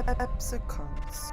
Absicons.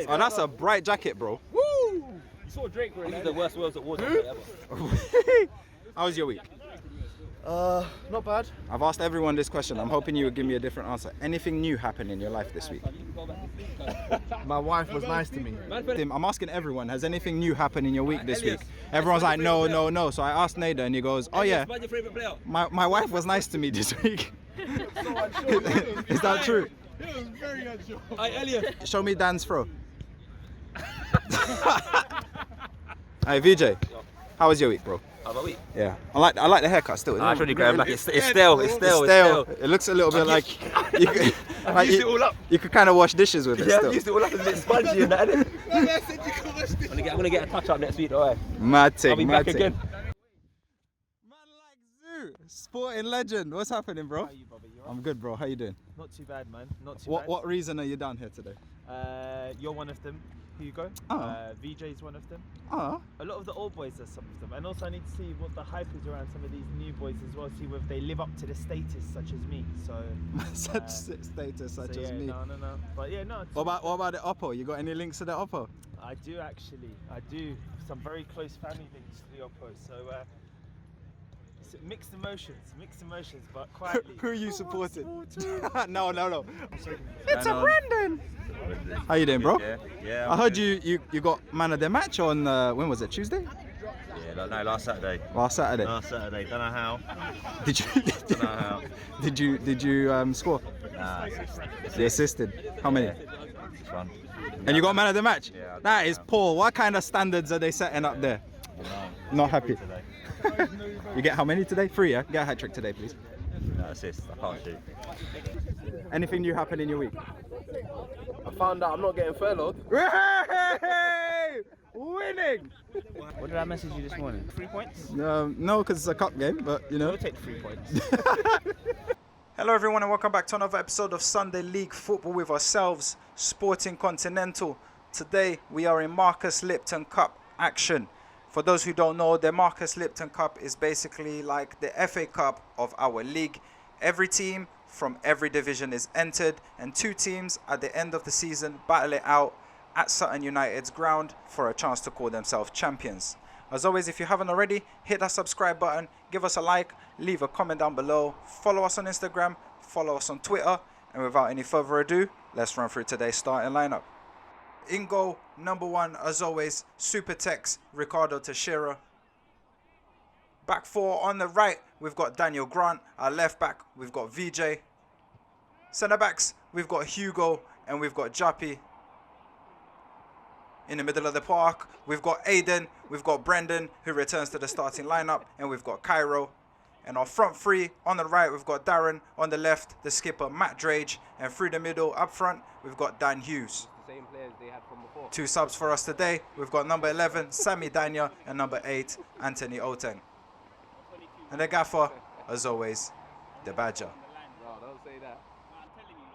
Oh, that's a bright jacket, bro. Woo! You saw Drake wearing that. The worst worlds at Water ever. How was your week? Not bad. I've asked everyone this question. I'm hoping you would give me a different answer. Anything new happened in your life this week? My wife was nice to me. Tim, I'm asking everyone, has anything new happened in your week this week? Everyone's like, no, no, no. So I asked Nada and he goes, oh yeah, my wife was nice to me this week. Is that true? It was very unsure. Hey, Elliot. Show me Dan's throw. Hey, VJ, how was your week, bro? How about we? Yeah, I like the haircut still. It's really growing back. It's stale. It looks a little bit like you could, I've used it all up. You could kind of wash dishes with it. Yeah, still. I've used it all up. It's a bit spongy and that, isn't it? I'm gonna get a touch up next week, alright? Mad thing, I'll be back again. Man like Zoo, sporting legend. What's happening, bro? How are you, Bobby? You I'm good, bro. How you doing? Not too bad, man. Not too bad. What reason are you down here today? You're one of them, Hugo. VJ's one of them. Oh. A lot of the old boys are some of them. And also I need to see what the hype is around some of these new boys as well. See whether they live up to the status such as me. So status such as me. No. But yeah, no. What about the Oppo? You got any links to the Oppo? I do actually. I do. Some very close family links to the Oppo. So it's mixed emotions, but quietly. Who are you supporting? No. It's a Brendan. How you doing, bro? Yeah. I heard you got man of the match on when was it? Tuesday? Yeah, no, last Saturday. Last Saturday. Don't know how. Did you? Don't know how. Did you score? Nah, You assisted. How many? just one. And you got man of the match? Yeah, That is poor. What kind of standards are they setting up there? Not happy. Today. You get how many today? 3, yeah? Get a hat trick today, please. No assist. I can't shoot. Anything new happen in your week? I found out I'm not getting furloughed. Hey! Winning! What did I message you this morning? 3 points? No, because it's a cup game, but you know. We'll take 3 points. Hello everyone and welcome back to another episode of Sunday League Football with ourselves, Sporting Continental. Today we are in Marcus Lipton Cup action. For those who don't know, the Marcus Lipton Cup is basically like the FA Cup of our league. Every team from every division is entered and 2 teams at the end of the season battle it out at Sutton United's ground for a chance to call themselves champions. As always, if you haven't already, hit that subscribe button, give us a like, leave a comment down below, follow us on Instagram, follow us on Twitter, and without any further ado, let's run through today's starting lineup. In goal, number 1, as always, Super Tex, Ricardo Teixeira. Back 4 on the right, we've got Daniel Grant. Our left back, we've got VJ. Centre backs, we've got Hugo and we've got Jappy. In the middle of the park, we've got Aiden, we've got Brendan, who returns to the starting lineup, and we've got Cairo. And our front 3, on the right, we've got Darren. On the left, the skipper, Matt Drage. And through the middle, up front, we've got Dan Hughes. The same players they had from before. 2 subs for us today. We've got number 11, Sammy Danya, and number 8, Anthony Oteng. And the gaffer, as always, the Badger. No, don't say that. I'm telling you,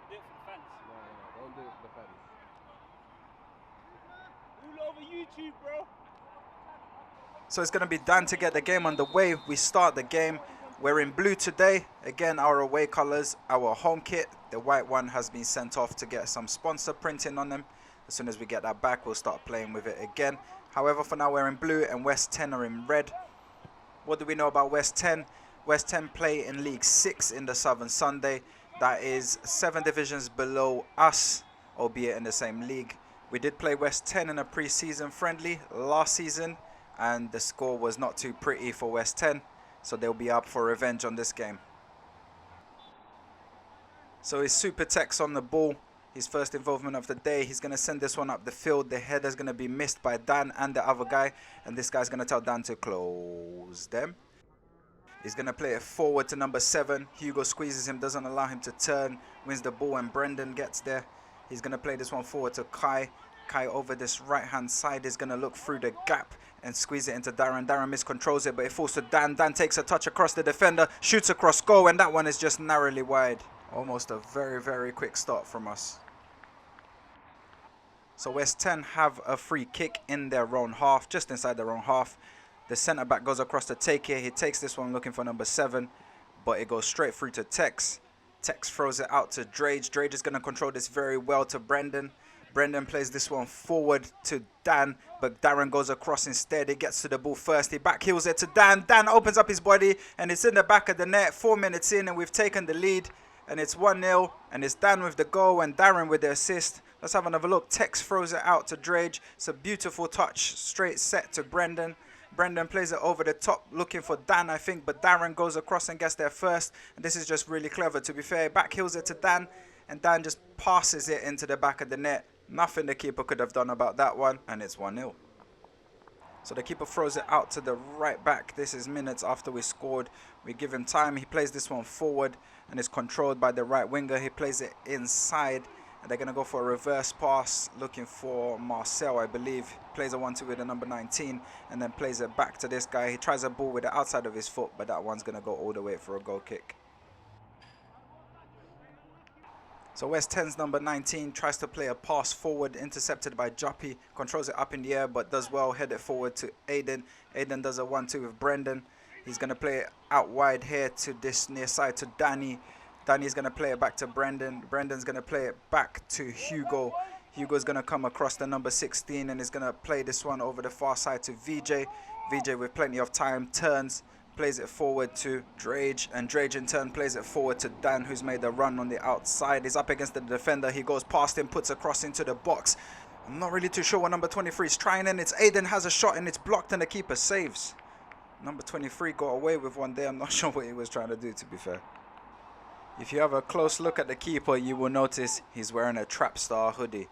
do it for the fans. No, don't do it for the fans. All over YouTube, bro. So it's going to be Dan to get the game underway. We start the game. We're in blue today. Again, our away colours, our home kit. The white one has been sent off to get some sponsor printing on them. As soon as we get that back, we'll start playing with it again. However, for now, we're in blue and West 10 are in red. What do we know about West 10? West 10 play in League 6 in the Southern Sunday. That is 7 divisions below us, albeit in the same league. We did play West 10 in a pre-season friendly last season, and the score was not too pretty for West 10, so they'll be up for revenge on this game. So it's Super Tex on the ball. His first involvement of the day. He's going to send this one up the field. The header's going to be missed by Dan and the other guy. And this guy's going to tell Dan to close them. He's going to play it forward to number 7. Hugo squeezes him, doesn't allow him to turn. Wins the ball and Brendan gets there. He's going to play this one forward to Kai. Kai over this right-hand side is going to look through the gap and squeeze it into Darren. Darren miscontrols it, but it falls to Dan. Dan takes a touch across the defender, shoots across goal, and that one is just narrowly wide. Almost a very, very quick start from us. So West 10 have a free kick in their own half, just inside their own half. The centre-back goes across to take it. He takes this one looking for number 7, but it goes straight through to Tex. Tex throws it out to Drage. Drage is going to control this very well to Brendan. Brendan plays this one forward to Dan, but Darren goes across instead. He gets to the ball first. He backheels it to Dan. Dan opens up his body, and it's in the back of the net. 4 minutes in, and we've taken the lead. And it's 1-0, and it's Dan with the goal and Darren with the assist. Let's have another look. Tex throws it out to Drage. It's a beautiful touch, straight set to Brendan. Brendan plays it over the top, looking for Dan, I think, but Darren goes across and gets there first. And this is just really clever, to be fair. Backheels it to Dan, and Dan just passes it into the back of the net. Nothing the keeper could have done about that one, and it's 1-0. So the keeper throws it out to the right back. This is minutes after we scored. We give him time. He plays this one forward and is controlled by the right winger. He plays it inside, and they're going to go for a reverse pass, looking for Marcel, I believe. Plays a 1-2 with the number 19, and then plays it back to this guy. He tries a ball with the outside of his foot, but that one's going to go all the way for a goal kick. So West 10's number 19 tries to play a pass forward, intercepted by Joppy, controls it up in the air but does well, head it forward to Aiden. Aiden does a 1-2 with Brendan. He's going to play it out wide here to this near side to Danny. Danny's going to play it back to Brendan. Brendan's going to play it back to Hugo. Hugo's going to come across the number 16 and is going to play this one over the far side to VJ. VJ with plenty of time turns, plays it forward to Drage, and Drage in turn plays it forward to Dan, who's made a run on the outside. He's up against the defender. He goes past him, puts a cross into the box. I'm not really too sure what number 23 is trying, and it's Aiden has a shot and it's blocked and the keeper saves. Number 23 got away with one there. I'm not sure what he was trying to do, to be fair. If you have a close look at the keeper, you will notice he's wearing a Trap Star hoodie.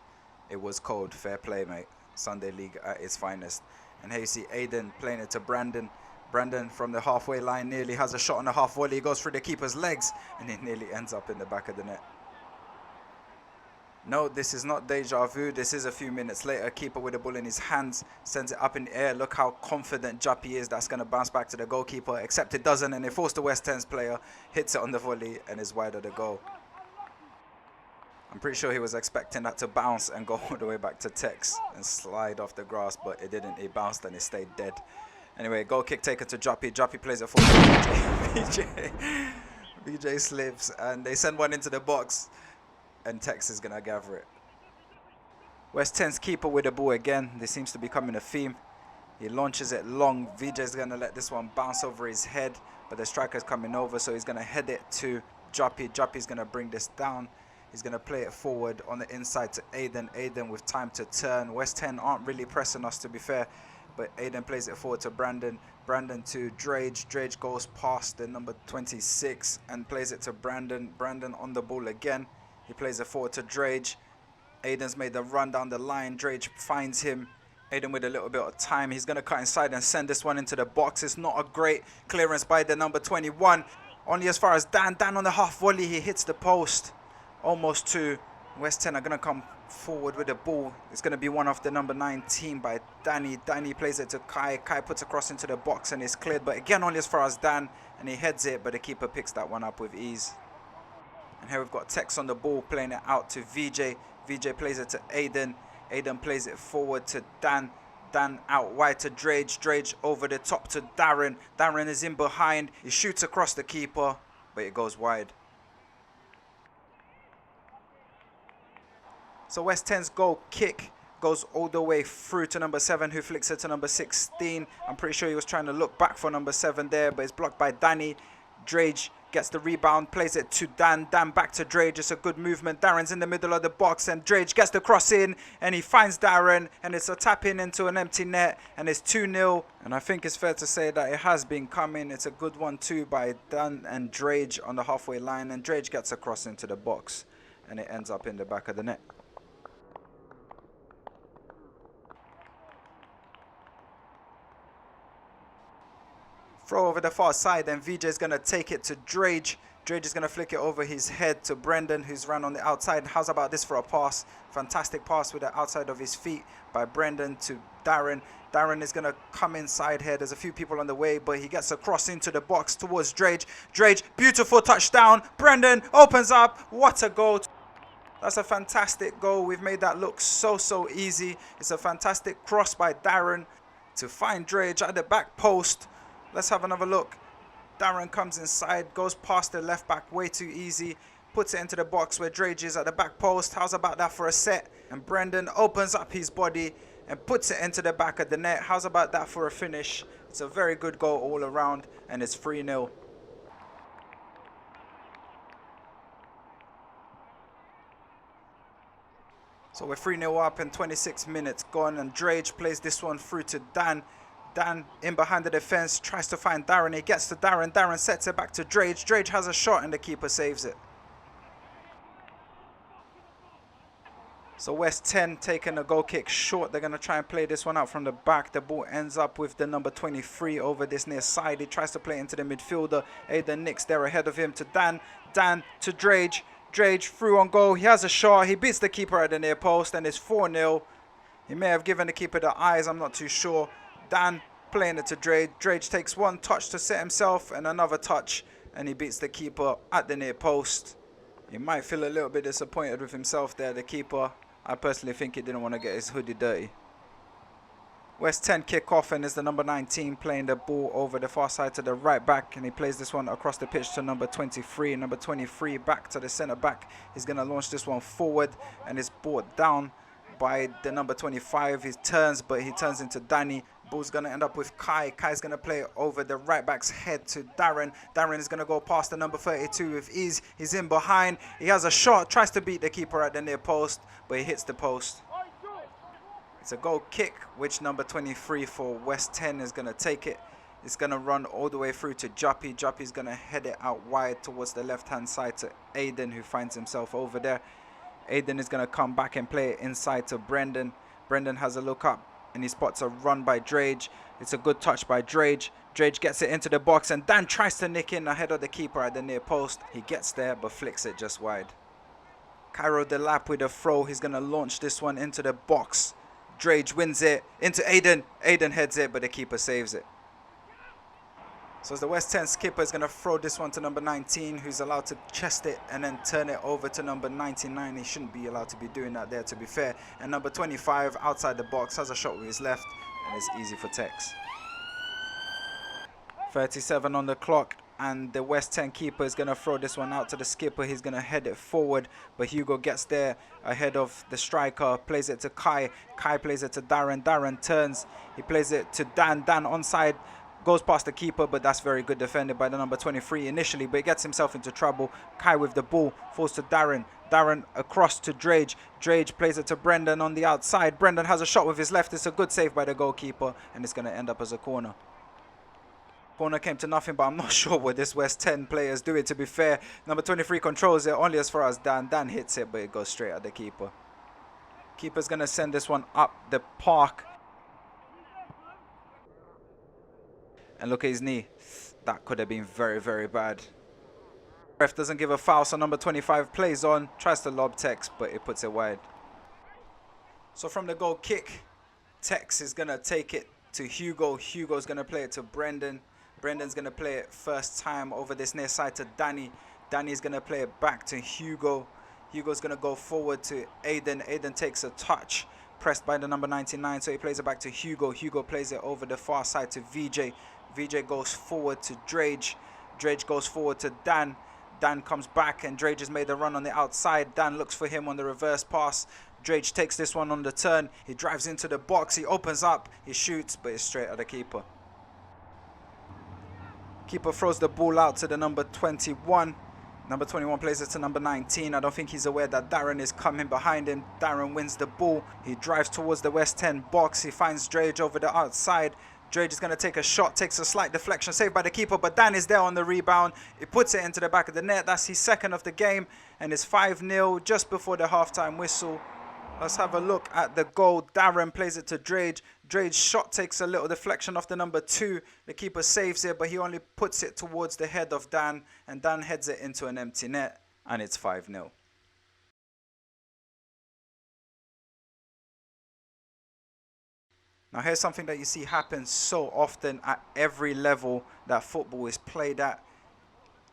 It was cold. Fair play, mate. Sunday League at its finest. And here you see Aiden playing it to Brandon. Brandon from the halfway line nearly has a shot on the half volley. He goes through the keeper's legs and it nearly ends up in the back of the net. No, this is not deja vu. This is a few minutes later. Keeper with the ball in his hands sends it up in the air. Look how confident Joppy is. That's going to bounce back to the goalkeeper, except it doesn't, and it falls to West 10's player, hits it on the volley and is wide of the goal. I'm pretty sure he was expecting that to bounce and go all the way back to Tex and slide off the grass, but it didn't. It bounced and it stayed dead. Anyway, goal kick taken to Joppy. Joppy plays it for VJ slips and they send one into the box and Tex is going to gather it. West 10's keeper with the ball again. This seems to be becoming a theme. He launches it long. VJ's going to let this one bounce over his head, but the striker's coming over, so he's going to head it to Joppy. Joppy's going to bring this down. He's going to play it forward on the inside to Aiden. Aiden with time to turn. West 10 aren't really pressing us, to be fair, but Aiden plays it forward to Brandon. Brandon to Drage. Drage goes past the number 26 and plays it to Brandon. Brandon on the ball again. He plays it forward to Drage. Aiden's made the run down the line. Drage finds him. Aiden with a little bit of time. He's going to cut inside and send this one into the box. It's not a great clearance by the number 21. Only as far as Dan. Dan on the half volley. He hits the post. Almost to West 10 are going to come forward with the ball. It's going to be one off the number 19 by Danny. Danny plays it to Kai. Kai puts a cross into the box and it's cleared. But again, only as far as Dan. And he heads it, but the keeper picks that one up with ease. And here we've got Tex on the ball, playing it out to VJ. VJ plays it to Aiden. Aiden plays it forward to Dan. Dan out wide to Drage. Drage over the top to Darren. Darren is in behind. He shoots across the keeper, but it goes wide. So West 10's goal kick goes all the way through to number 7, who flicks it to number 16. I'm pretty sure he was trying to look back for number 7 there, but it's blocked by Danny. Drage gets the rebound, plays it to Dan. Dan back to Drage. It's a good movement. Darren's in the middle of the box and Drage gets the cross in and he finds Darren and it's a tap in into an empty net and it's 2-0. And I think it's fair to say that it has been coming. It's a good 1-2 by Dan and Drage on the halfway line, and Drage gets a cross into the box and it ends up in the back of the net. Throw over the far side, and VJ is going to take it to Drage. Drage is going to flick it over his head to Brendan, who's ran on the outside. How's about this for a pass? Fantastic pass with the outside of his feet by Brendan to Darren. Darren is going to come inside here. There's a few people on the way, but he gets across into the box towards Drage. Drage, beautiful touchdown. Brendan opens up. What a goal. That's a fantastic goal. We've made that look so easy. It's a fantastic cross by Darren to find Drage at the back post. Let's have another look. Darren comes inside, goes past the left back way too easy, puts it into the box where Drage is at the back post. How's about that for a set? And Brendan opens up his body and puts it into the back of the net. How's about that for a finish? It's a very good goal all around, and it's 3-0. So we're 3-0 up and 26 minutes gone, and Drage plays this one through to Dan. Dan in behind the defense, tries to find Darren. He gets to Darren. Darren sets it back to Drage. Drage has a shot and the keeper saves it. So West 10 taking a goal kick short. They're going to try and play this one out from the back. The ball ends up with the number 23 over this near side. He tries to play into the midfielder. Aidan Nix there ahead of him to Dan. Dan to Drage. Drage through on goal. He has a shot. He beats the keeper at the near post, and it's 4-0. He may have given the keeper the eyes. I'm not too sure. Dan playing it to Drage. Drage takes one touch to set himself and another touch, and he beats the keeper at the near post. He might feel a little bit disappointed with himself there, the keeper. I personally think he didn't want to get his hoodie dirty. West 10 kick off, and is the number 19 playing the ball over the far side to the right back, and he plays this one across the pitch to number 23. Number 23 back to the centre back. He's going to launch this one forward, and it's brought down by the number 25. He turns, but he turns into Danny. Ball's going to end up with Kai. Kai's going to play over the right back's head to Darren. Darren is going to go past the number 32 with ease. He's in behind. He has a shot, tries to beat the keeper at the near post, but he hits the post. It's a goal kick, which number 23 for West 10 is going to take it. It's going to run all the way through to Juppy. Juppy's going to head it out wide towards the left-hand side to Aidan, who finds himself over there. Aidan is going to come back and play it inside to Brendan. Brendan has a look up, and he spots a run by Drage. It's a good touch by Drage. Drage gets it into the box, and Dan tries to nick in ahead of the keeper at the near post. He gets there, but flicks it just wide. Cairo Delap with a throw. He's going to launch this one into the box. Drage wins it into Aidan. Aidan heads it, but the keeper saves it. So as the West 10 skipper is going to throw this one to number 19, who's allowed to chest it and then turn it over to number 99. He shouldn't be allowed to be doing that there, to be fair. And number 25 outside the box has a shot with his left, and it's easy for Tex. 37 on the clock, and the West 10 keeper is going to throw this one out to the skipper. He's going to head it forward, but Hugo gets there ahead of the striker, plays it to Kai. Kai plays it to Darren. Darren turns. He plays it to Dan. Dan onside. Goes past the keeper, but that's very good defended by the number 23 initially, but he gets himself into trouble. Kai with the ball, falls to Darren. Darren across to Drage. Drage plays it to Brendan on the outside. Brendan has a shot with his left. It's a good save by the goalkeeper, and it's going to end up as a corner. Corner came to nothing, but I'm not sure what this West 10 players do it, to be fair. Number 23 controls it only as far as Dan. Dan hits it, but it goes straight at the keeper. Keeper's going to send this one up the park. And look at his knee. That could have been very, very bad. Ref doesn't give a foul, so number 25 plays on. Tries to lob Tex, but it puts it wide. So from the goal kick, Tex is going to take it to Hugo. Hugo's going to play it to Brendan. Brendan's going to play it first time over this near side to Danny. Danny's going to play it back to Hugo. Hugo's going to go forward to Aidan. Aidan takes a touch, pressed by the number 99, so he plays it back to Hugo. Hugo plays it over the far side to VJ. VJ goes forward to Drage. Drage goes forward to Dan. Dan comes back, and Drage has made a run on the outside. Dan looks for him on the reverse pass. Drage takes this one on the turn. He drives into the box. He opens up. He shoots, but it's straight at the keeper. Keeper throws the ball out to the number 21. Number 21 plays it to number 19. I don't think he's aware that Darren is coming behind him. Darren wins the ball. He drives towards the West 10 box. He finds Drage over the outside. Drage is going to take a shot, takes a slight deflection, saved by the keeper, but Dan is there on the rebound. He puts it into the back of the net. That's his second of the game, and it's 5-0 just before the halftime whistle. Let's have a look at the goal. Darren plays it to Drage. Drage's shot takes a little deflection off the number 2. The keeper saves it, but he only puts it towards the head of Dan, and Dan heads it into an empty net, and it's 5-0. Now here's something that you see happen so often at every level that football is played at.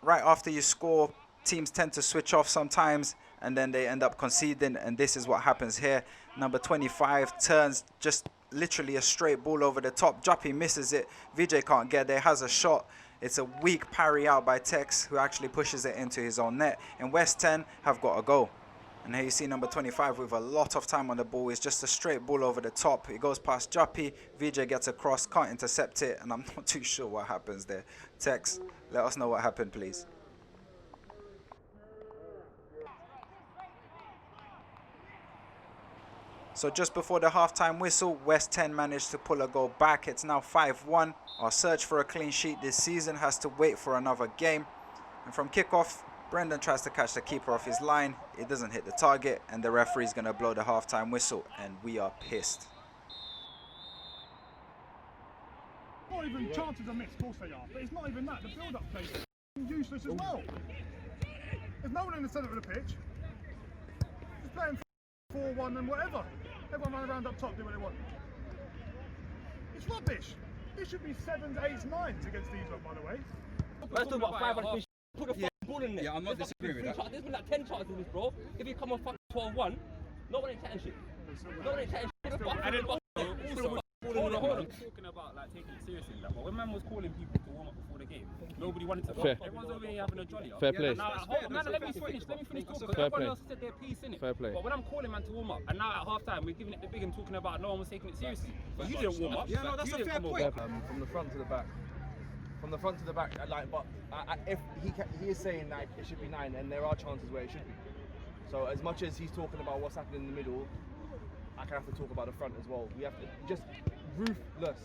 Right after you score, teams tend to switch off sometimes, and then they end up conceding, and this is what happens here. Number 25 turns just literally a straight ball over the top. Juppy misses it. VJ can't get there, has a shot. It's a weak parry out by Tex, who actually pushes it into his own net. And West 10 have got a goal. And here you see number 25 with a lot of time on the ball. It's just a straight ball over the top. It goes past Juppy. VJ gets across, can't intercept it, and I'm not too sure what happens there. Tex, let us know what happened, please. So just before the halftime whistle, West 10 managed to pull a goal back. It's now 5-1. Our search for a clean sheet this season has to wait for another game. And from kickoff, Brendan tries to catch the keeper off his line. It doesn't hit the target, and the referee's going to blow the halftime whistle, and we are pissed. Not even chances are missed, of course they are, but it's not even that. The build-up plays is useless as well. There's no one in the centre of the pitch. Just playing 4-1 and whatever. Everyone run around up top, do what they want. It's rubbish. It should be 7s, 8s, 9s against these lot, by the way. Let's talk about 5 and put the ball in there. Yeah, I'm not disagreeing with that. There's been like 10 chances in this, bro. If you come on 12-1, no one ain't chatting shit. No one ain't chatting shit. And then also, talking about like taking it seriously, like, but when man was calling people to warm up before the game, nobody wanted to. Fair. Everyone's over here having a jolly. Fair play. Now, let me finish talking. Fair Everyone play. else said their piece in it. Fair play. But when I'm calling man to warm up, and now at half time we're giving it the big and talking about no one was taking it seriously. But you didn't warm up. Yeah, no, that's a fair point. From the front to the back. From the front to the back, like, but if he is saying that it should be 9, and there are chances where it should be. So as much as he's talking about what's happening in the middle, I can have to talk about the front as well. We have to just ruthless.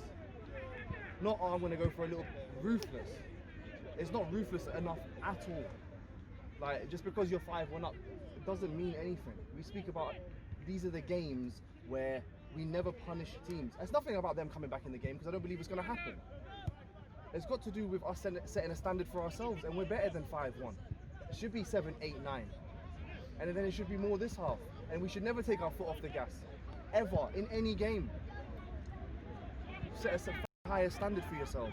Not I'm going to go for a little ruthless. It's not ruthless enough at all. Like, just because you're 5-1 up, it doesn't mean anything. We speak about these are the games where we never punish teams. It's nothing about them coming back in the game because I don't believe it's going to happen. It's got to do with us setting a standard for ourselves, and we're better than 5-1. It should be 7, 8, 9. And then it should be more this half. And we should never take our foot off the gas, ever, in any game. Set a higher standard for yourself.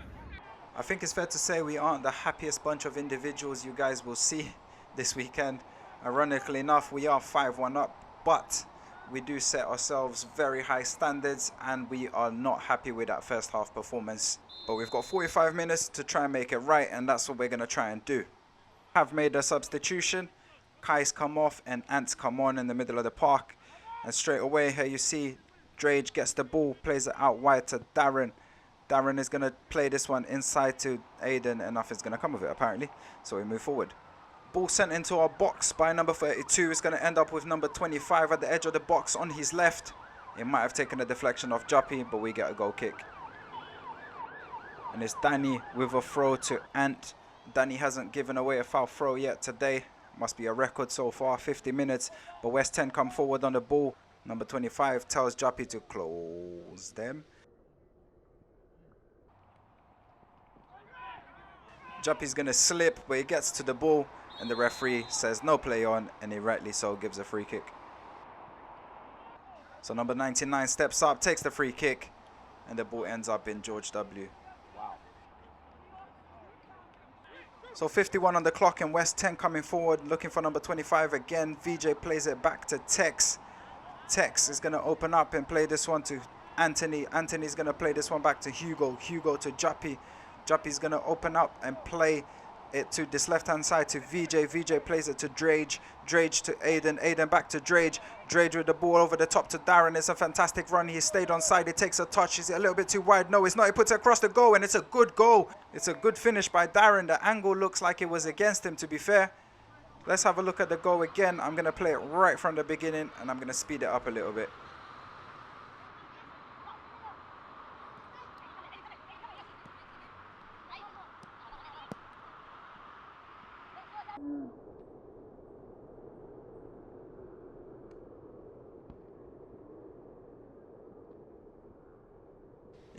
I think it's fair to say we aren't the happiest bunch of individuals you guys will see this weekend. Ironically enough, we are 5-1 up, but we do set ourselves very high standards, and we are not happy with that first half performance. But we've got 45 minutes to try and make it right, and that's what we're going to try and do. Have made a substitution. Kai's come off and Ant's come on in the middle of the park. And straight away here you see Drage gets the ball, plays it out wide to Darren. Darren is going to play this one inside to Aiden, and nothing's going to come of it apparently. So we move forward. Ball sent into our box by number 32. It's going to end up with number 25 at the edge of the box on his left. It might have taken a deflection off Juppy, but we get a goal kick. And it's Danny with a throw to Ant. Danny hasn't given away a foul throw yet today. Must be a record so far, 50 minutes. But West 10 come forward on the ball. Number 25 tells Juppy to close them. Juppy's going to slip, but he gets to the ball. And the referee says no play on, and he rightly so gives a free kick. So number 99 steps up, takes the free kick, and the ball ends up in George W. Wow. So 51 on the clock, and West 10 coming forward, looking for number 25 again. VJ plays it back to Tex. Tex is going to open up and play this one to Anthony. Anthony's going to play this one back to Hugo. Hugo to Juppy. Juppy's going to open up and play it to this left-hand side to VJ. VJ plays it to Drage. Drage to Aiden. Aiden back to Drage. Drage with the ball over the top to Darren. It's a fantastic run. He stayed on side. He takes a touch. Is it a little bit too wide? No, it's not. He puts it across the goal, and it's a good goal. It's a good finish by Darren. The angle looks like it was against him, to be fair. Let's have a look at the goal again. I'm going to play it right from the beginning, and I'm going to speed it up a little bit.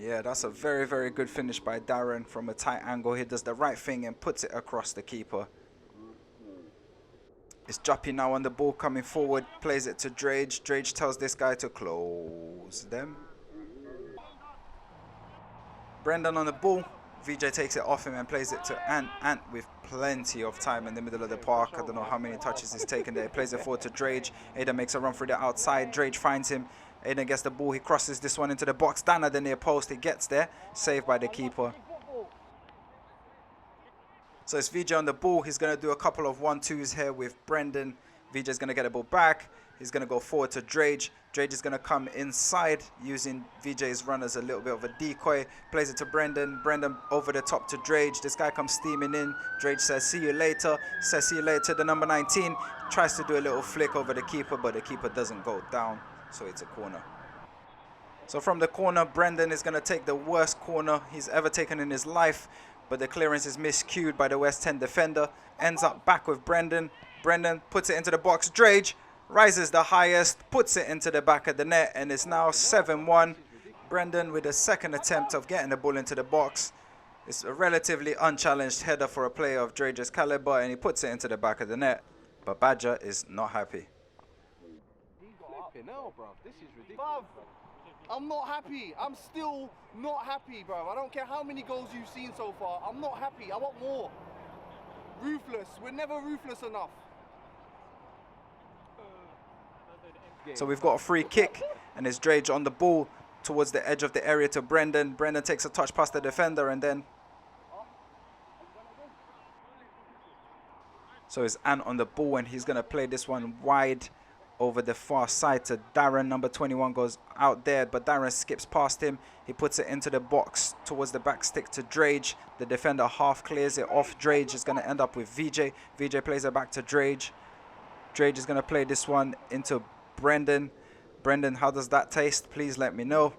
Yeah, that's a very, very good finish by Darren from a tight angle. He does the right thing and puts it across the keeper. It's Juppy now on the ball, coming forward, plays it to Drage. Drage tells this guy to close them. Brendan on the ball. VJ takes it off him and plays it to Ant. Ant with plenty of time in the middle of the park. I don't know how many touches he's taken there. He plays it forward to Drage. Aiden makes a run through the outside. Drage finds him. Aiden gets the ball. He crosses this one into the box. Down at the near post. He gets there. Saved by the keeper. So it's VJ on the ball. He's going to do a couple of 1-2s here with Brendan. VJ's going to get the ball back. He's going to go forward to Drage. Drage is going to come inside using VJ's run as a little bit of a decoy. Plays it to Brendan. Brendan over the top to Drage. This guy comes steaming in. Drage says, see you later. Says, see you later. The number 19 tries to do a little flick over the keeper, but the keeper doesn't go down. So it's a corner. So from the corner, Brendan is going to take the worst corner he's ever taken in his life. But the clearance is miscued by the West 10 defender. Ends up back with Brendan. Brendan puts it into the box. Drage rises the highest, puts it into the back of the net, and it's now 7-1. Brendan with a second attempt of getting the ball into the box. It's a relatively unchallenged header for a player of Drage's caliber, and he puts it into the back of the net. But Badger is not happy. No, bro, this is ridiculous. I'm not happy. I'm still not happy, bro. I don't care how many goals you've seen so far. I'm not happy. I want more. Ruthless. We're never ruthless enough. So we've got a free kick, and it's Drage on the ball towards the edge of the area to Brendan. Brendan takes a touch past the defender, and then... So it's Ant on the ball, and he's going to play this one wide over the far side to Darren. Number 21 goes out there, but Darren skips past him. He puts it into the box towards the back stick to Drage. The defender half clears it off. Drage is going to end up with VJ. VJ plays it back to Drage. Drage is going to play this one into Brendan. Brendan, how does that taste? Please let me know.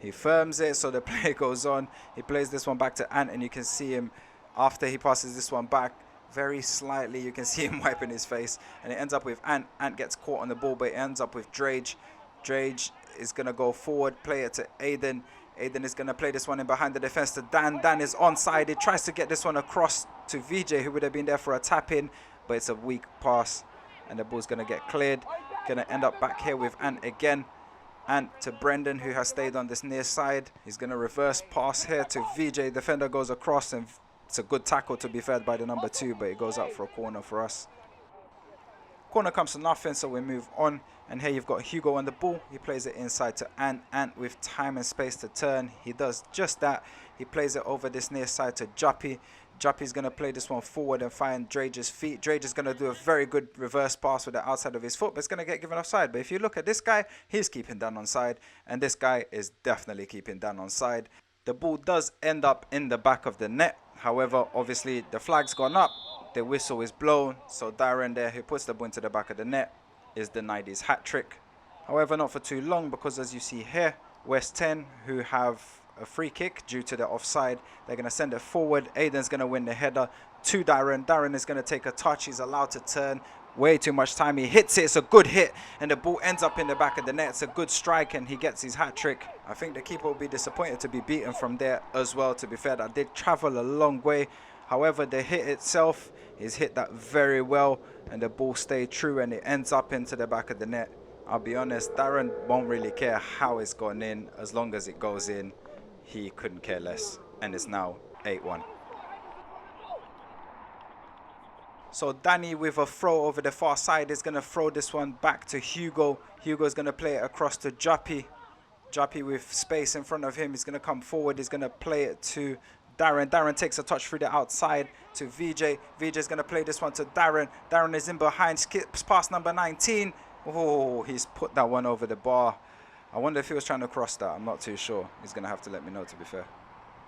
He firms it, so the play goes on. He plays this one back to Ant, and you can see him after he passes this one back. Very slightly, you can see him wiping his face, and it ends up with Ant. Ant gets caught on the ball, but it ends up with Drage. Drage is going to go forward, play it to Aiden. Aiden is going to play this one in behind the defense to Dan. Dan is onside. He tries to get this one across to VJ, who would have been there for a tap-in, but it's a weak pass, and the ball's going to get cleared. Going to end up back here with Ant again. Ant to Brendan, who has stayed on this near side. He's going to reverse pass here to VJ. Defender goes across, and it's a good tackle to be fed by the number 2, but it goes out for a corner for us. Corner comes to nothing, so we move on. And here you've got Hugo on the ball. He plays it inside to Ant. Ant with time and space to turn. He does just that. He plays it over this near side to Juppy. Juppy's going to play this one forward and find Drage's feet. Drage is going to do a very good reverse pass with the outside of his foot, but it's going to get given offside. But if you look at this guy, he's keeping Dan onside, and this guy is definitely keeping Dan onside. The ball does end up in the back of the net. However, obviously, the flag's gone up. The whistle is blown. So Darren there, who puts the ball into the back of the net, is denied his hat trick. However, not for too long, because as you see here, West 10, who have a free kick due to the offside, they're going to send it forward. Aiden's going to win the header to Darren. Darren is going to take a touch. He's allowed to turn. Way too much time. He hits it. It's a good hit, and the ball ends up in the back of the net. It's a good strike, and he gets his hat trick. I think the keeper will be disappointed to be beaten from there as well, to be fair. That did travel a long way. However, the hit itself is hit that very well, and the ball stayed true, and it ends up into the back of the net. I'll be honest, Darren won't really care how it's gone in. As long as it goes in, he couldn't care less, and it's now 8-1. So Danny with a throw over the far side is going to throw this one back to Hugo. Hugo's going to play it across to Juppy. Juppy with space in front of him is going to come forward. He's going to play it to Darren. Darren takes a touch through the outside to VJ. VJ is going to play this one to Darren. Darren is in behind, skips past number 19. Oh, he's put that one over the bar. I wonder if he was trying to cross that. I'm not too sure. He's going to have to let me know, to be fair.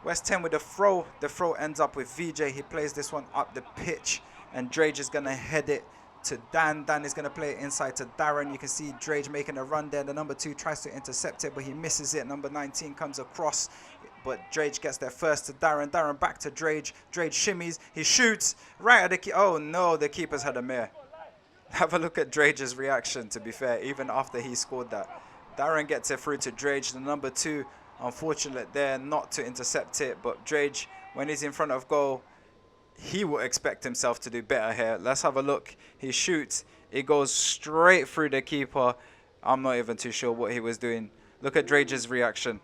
West 10 with the throw. The throw ends up with VJ. He plays this one up the pitch, and Drage is going to head it to Dan. Dan is going to play it inside to Darren. You can see Drage making a run there. The number 2 tries to intercept it, but he misses it. Number 19 comes across. but Drage gets there first to Darren. Darren back to Drage. Drage shimmies. He shoots right at the keeper. Oh no, the keeper's had a mare. Have a look at Drage's reaction, to be fair, even after he scored that. Darren gets it through to Drage, the number 2. Unfortunate there not to intercept it, but Drage, when he's in front of goal, he will expect himself to do better here. Let's have a look. He shoots. It goes straight through the keeper. I'm not even too sure what he was doing. Look at Drage's reaction.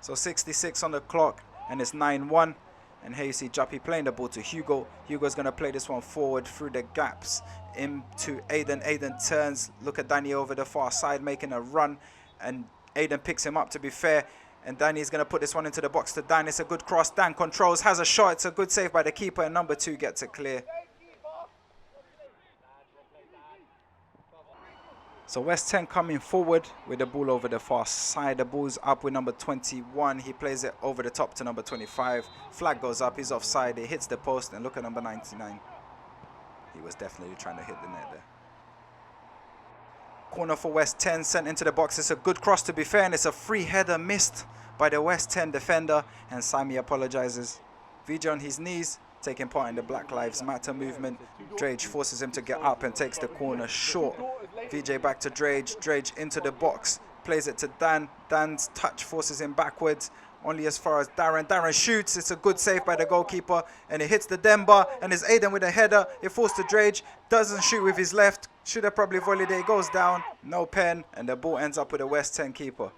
So 66 on the clock, and it's 9-1. And here you see Juppy playing the ball to Hugo. Hugo's going to play this one forward through the gaps into Aiden. Aiden turns. Look at Danny over the far side making a run. And Aiden picks him up, to be fair. And Danny's going to put this one into the box to Dan. It's a good cross. Dan controls, has a shot. It's a good save by the keeper. And number 2 gets it clear. So West 10 coming forward with the ball over the far side. The ball's up with number 21. He plays it over the top to number 25. Flag goes up. He's offside. It hits the post. And look at number 99. He was definitely trying to hit the net there. Corner for West 10. Sent into the box. It's a good cross, to be fair. And it's a free header missed by the West 10 defender. And Sami apologizes. VJ on his knees, taking part in the Black Lives Matter movement. Drage forces him to get up and takes the corner short. VJ back to Drage. Drage into the box. Plays it to Dan. Dan's touch forces him backwards. Only as far as Darren. Darren shoots. It's a good save by the goalkeeper. And it hits the Demba. And it's Aiden with a header. It falls to Drage. Doesn't shoot with his left. Should have probably volleyed it. It goes down. No pen. And the ball ends up with a West 10 keeper.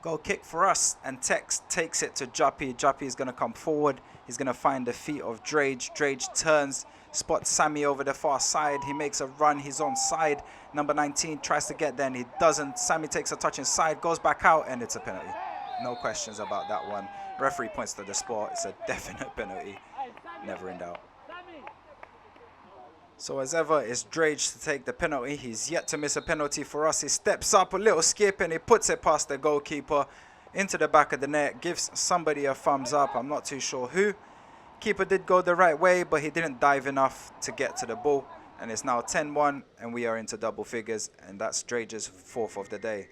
Goal kick for us, and Tex takes it to Juppy. Juppy is going to come forward. He's going to find the feet of Drage. Drage turns, spots Sami over the far side. He makes a run. He's on side. Number 19 tries to get there, and he doesn't. Sami takes a touch inside, goes back out, and it's a penalty. No questions about that one. Referee points to the spot. It's a definite penalty. Never in doubt. So as ever, it's Drage to take the penalty. He's yet to miss a penalty for us. He steps up, a little skip, and he puts it past the goalkeeper into the back of the net. Gives somebody a thumbs up. I'm not too sure who. Keeper did go the right way, but he didn't dive enough to get to the ball. And it's now 10-1, and we are into double figures. And that's Drage's 4th of the day.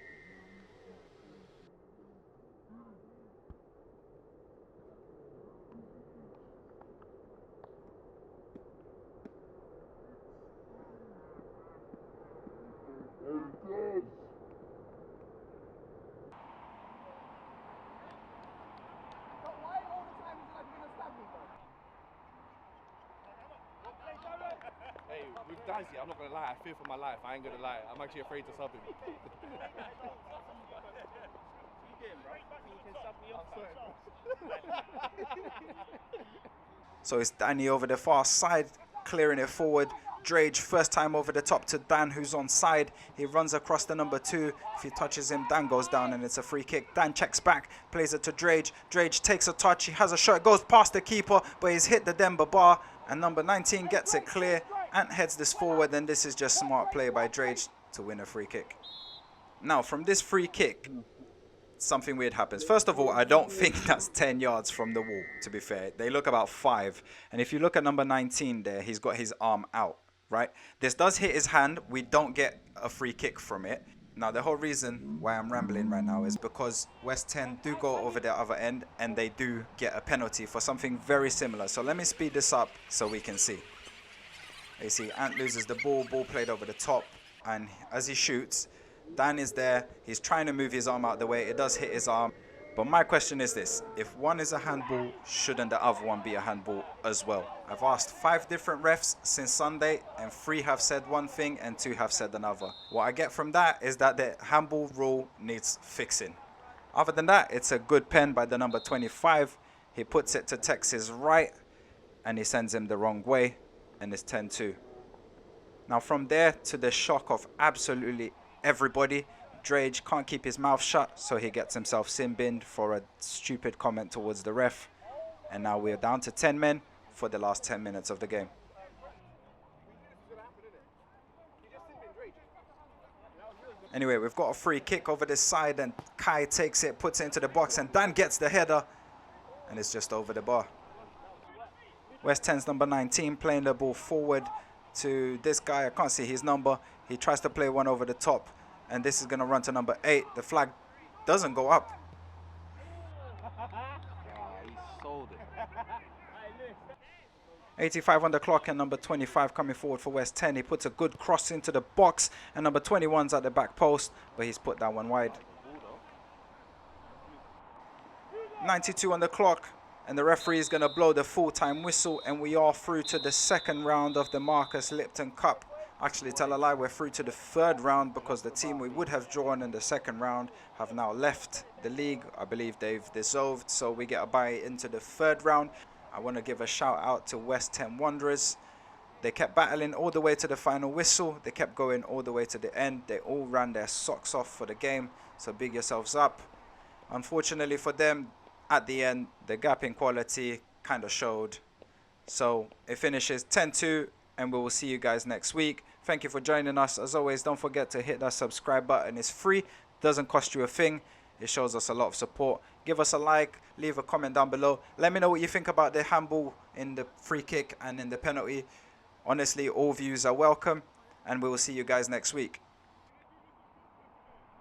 Hey, with Dicey, I'm not gonna lie, I fear for my life. I ain't gonna lie. I'm actually afraid to sub him. So it's Danny over the far side, clearing it forward. Drage first time over the top to Dan, who's on side. He runs across the number 2. If he touches him, Dan goes down and it's a free kick. Dan checks back, plays it to Drage. Drage takes a touch. He has a shot, goes past the keeper, but he's hit the Denver bar. And number 19 gets it clear. Ant heads this forward, and this is just smart play by Drage to win a free kick. Now, from this free kick, something weird happens. First of all, I don't think that's 10 yards from the wall, to be fair. They look about 5. And if you look at number 19 there, he's got his arm out, right? This does hit his hand. We don't get a free kick from it. Now, the whole reason why I'm rambling right now is because West 10 do go over the other end, and they do get a penalty for something very similar. So let me speed this up so we can see. You see, Ant loses the ball played over the top, and as he shoots, Dan is there. He's trying to move his arm out the way. It does hit his arm. But my question is this: if one is a handball, shouldn't the other one be a handball as well? I've asked 5 different refs since Sunday, and 3 have said one thing and 2 have said another. What I get from that is that the handball rule needs fixing. Other than that, it's a good pen by the number 25. He puts it to Tex's right, and he sends him the wrong way, and it's 10-2. Now from there, to the shock of absolutely everybody, Drage can't keep his mouth shut, so he gets himself sin-binned for a stupid comment towards the ref. And now we're down to 10 men for the last 10 minutes of the game. Anyway, we've got a free kick over this side, and Kai takes it, puts it into the box, and Dan gets the header, and it's just over the bar. West 10's number 19 playing the ball forward to this guy. I can't see his number. He tries to play one over the top, and this is going to run to number 8. The flag doesn't go up. He sold it. 85 on the clock, and number 25 coming forward for West 10. He puts a good cross into the box, and number 21's at the back post, but he's put that one wide. 92 on the clock, and the referee is going to blow the full-time whistle, and we are through to the second round of the Marcus Lipton Cup. Actually, tell a lie, we're through to the third round because the team we would have drawn in the second round have now left the league. I believe they've dissolved, so we get a bye into the third round. I want to give a shout out to West 10 Wanderers. They kept battling all the way to the final whistle. They kept going all the way to the end. They all ran their socks off for the game, so big yourselves up. Unfortunately for them, at the end, the gap in quality kind of showed. So it finishes 10-2, and we will see you guys next week. Thank you for joining us. As always, don't forget to hit that subscribe button. It's free, doesn't cost you a thing. It shows us a lot of support. Give us a like, leave a comment down below. Let me know what you think about the handball in the free kick and in the penalty. Honestly, all views are welcome, and we will see you guys next week.